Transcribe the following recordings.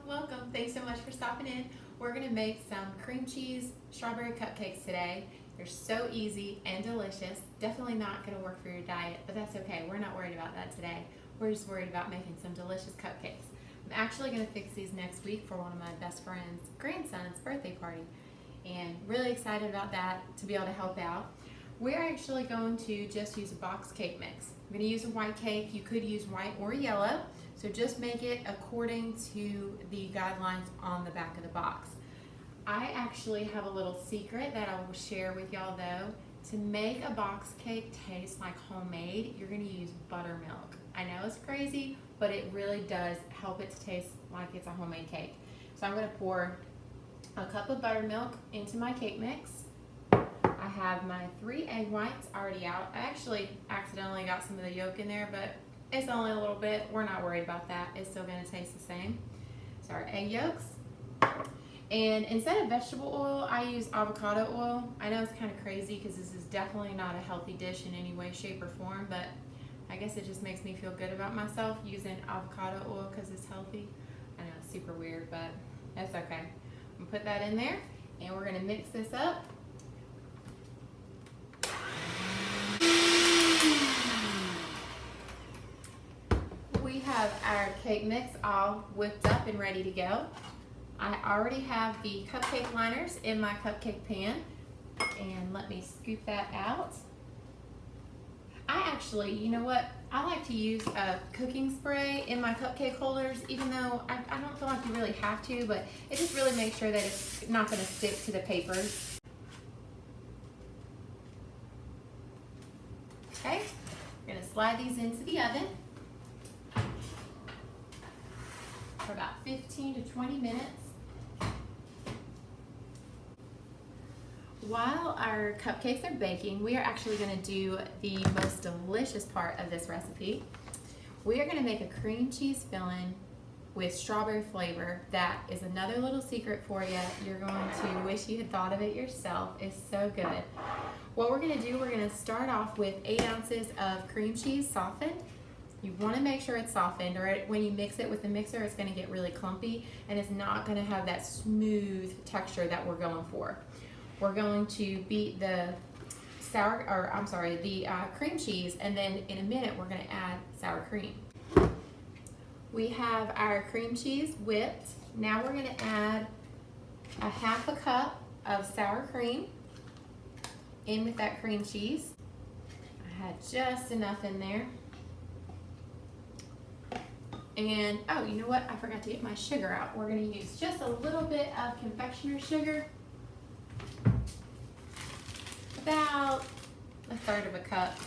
Welcome. Thanks so much for stopping in. We're going to make some cream cheese strawberry cupcakes today. They're so easy and delicious. Definitely not going to work for your diet, but that's okay. We're not worried about that today. We're just worried about making some delicious cupcakes. I'm actually going to fix these next week for one of my best friend's grandson's birthday party, and really excited about that to be able to help out. We're actually going to just use a box cake mix. I'm going to use a white cake. You could use white or yellow, so just make it according to the guidelines on the back of the box. I actually have a little secret that I will share with y'all though. To make a box cake taste like homemade, you're going to use buttermilk. I know it's crazy, but it really does help it to taste like it's a homemade cake. So I'm going to pour a cup of buttermilk into my cake mix. I have my 3 egg whites already out. I actually accidentally got some of the yolk in there, but it's only a little bit. We're not worried about that. It's still going to taste the same. So our egg yolks. And instead of vegetable oil, I use avocado oil. I know it's kind of crazy because this is definitely not a healthy dish in any way, shape, or form, but I guess it just makes me feel good about myself using avocado oil because it's healthy. I know it's super weird, but that's okay. I'm going to put that in there, and we're going to mix this up. We have our cake mix all whipped up and ready to go. I already have the cupcake liners in my cupcake pan, and let me scoop that out. I actually, you know what, I like to use a cooking spray in my cupcake holders, even though I don't feel like you really have to, but it just really makes sure that it's not going to stick to the papers. Okay, we're going to slide these into the oven for about 15 to 20 minutes. While our cupcakes are baking, we are actually going to do the most delicious part of this recipe. We are going to make a cream cheese filling with strawberry flavor. That is another little secret for you. You're going to wish you had thought of it yourself. It's so good. What we're going to do, we're going to start off with 8 ounces of cream cheese softened. You want to make sure it's softened, or when you mix it with the mixer, it's going to get really clumpy and it's not going to have that smooth texture that we're going for. We're going to beat the cream cheese, and then in a minute we're going to add sour cream. We have our cream cheese whipped. Now we're going to add a 1/2 cup of sour cream in with that cream cheese. I had just enough in there. And, oh, you know what? I forgot to get my sugar out. We're going to use just a little bit of confectioner's sugar. About 1/3 of a cup.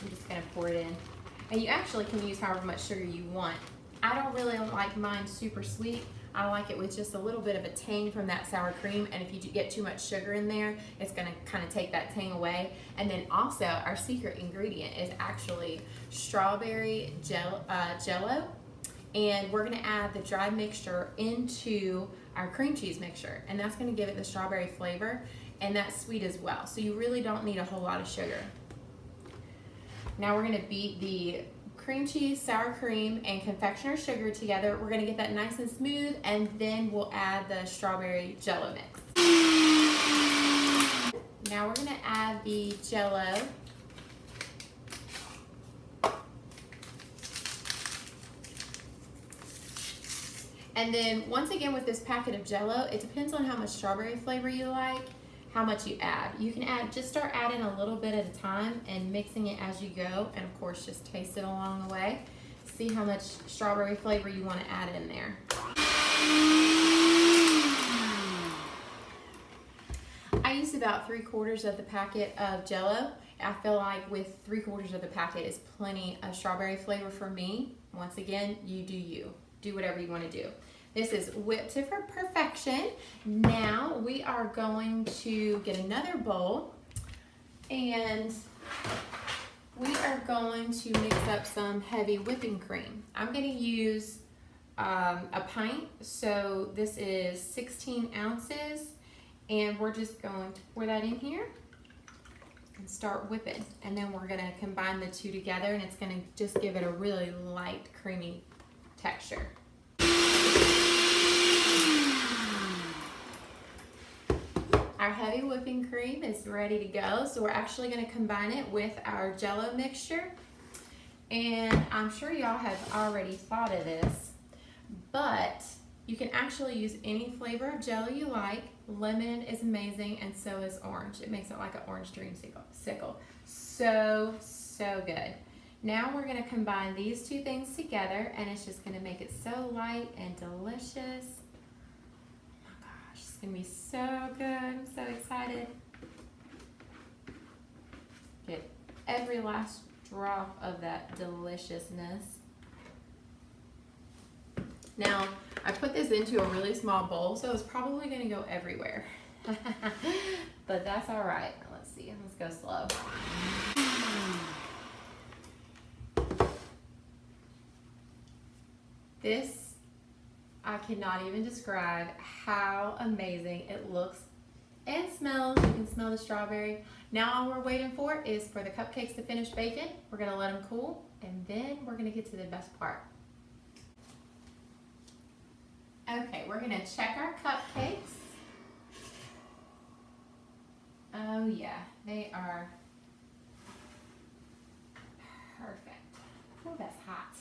I'm just going to pour it in. And you actually can use however much sugar you want. I don't really like mine super sweet. I like it with just a little bit of a tang from that sour cream, and if you get too much sugar in there, it's going to kind of take that tang away. And then also, our secret ingredient is actually strawberry jello, and we're going to add the dry mixture into our cream cheese mixture, and that's going to give it the strawberry flavor, and that's sweet as well. So you really don't need a whole lot of sugar. Now we're going to beat the cream cheese, sour cream, and confectioner's sugar together. We're going to get that nice and smooth, and then we'll add the strawberry jello mix. Now we're going to add the jello. And then once again with this packet of jello, it depends on how much strawberry flavor you like, how much you add. You can just start adding a little bit at a time and mixing it as you go, and of course just taste it along the way. See how much strawberry flavor you want to add in there. I used about 3/4 of the packet of jello. I feel like with 3/4 of the packet is plenty of strawberry flavor for me. Once again, you do you. Do whatever you want to do. This is whipped to perfection. Now we are going to get another bowl, and we are going to mix up some heavy whipping cream. I'm going to use a pint, so this is 16 ounces, and we're just going to pour that in here and start whipping. And then we're going to combine the two together, and it's going to just give it a really light, creamy texture. Our heavy whipping cream is ready to go. So we're actually gonna combine it with our Jell-O mixture. And I'm sure y'all have already thought of this, but you can actually use any flavor of Jell-O you like. Lemon is amazing, and so is orange. It makes it like an orange dreamsicle. So good. Now we're gonna combine these two things together, and it's just gonna make it so light and delicious. Oh my gosh, it's gonna be so good. I'm so excited. Get every last drop of that deliciousness. Now, I put this into a really small bowl, so it's probably gonna go everywhere. But that's all right. Let's see, let's go slow. This, I cannot even describe how amazing it looks and smells. You can smell the strawberry. Now all we're waiting for is for the cupcakes to finish baking. We're gonna let them cool, and then we're gonna get to the best part. Okay, we're gonna check our cupcakes. Oh yeah, they are perfect. Oh, that's hot.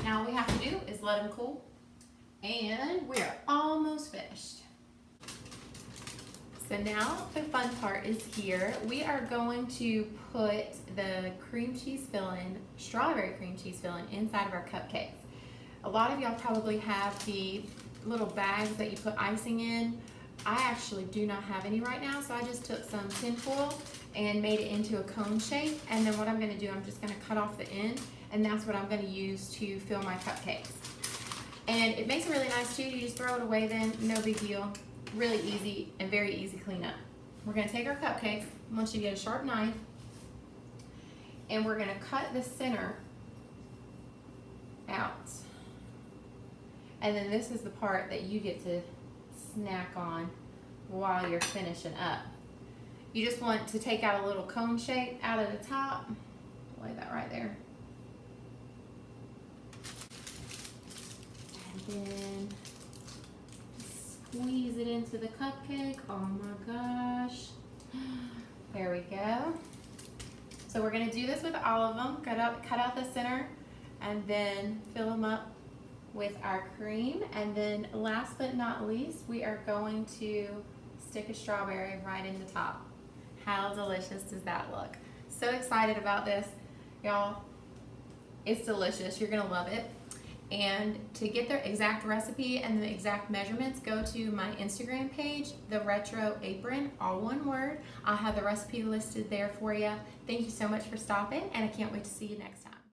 Now all we have to do is let them cool, and we are almost finished. So now the fun part is here. We are going to put the cream cheese filling, strawberry cream cheese filling, inside of our cupcakes. A lot of y'all probably have the little bags that you put icing in. I actually do not have any right now, so I just took some tin foil and made it into a cone shape. And then what I'm gonna do, I'm just gonna cut off the end, and that's what I'm gonna use to fill my cupcakes. And it makes it really nice too. You just throw it away then, no big deal. Really easy and very easy cleanup. We're gonna take our cupcakes. I want you to get a sharp knife, and we're gonna cut the center out. And then this is the part that you get to snack on while you're finishing up. You just want to take out a little cone shape out of the top. Lay that right there. And then squeeze it into the cupcake. Oh my gosh. There we go. So we're gonna do this with all of them. Cut out the center, and then fill them up with our cream. And then last but not least, we are going to stick a strawberry right in the top. How delicious does that look? So excited about this, y'all. It's delicious. You're gonna love it. And to get the exact recipe and the exact measurements, go to my Instagram page, The Retro Apron, all one word. I'll have the recipe listed there for you. Thank you so much for stopping, and I can't wait to see you next time.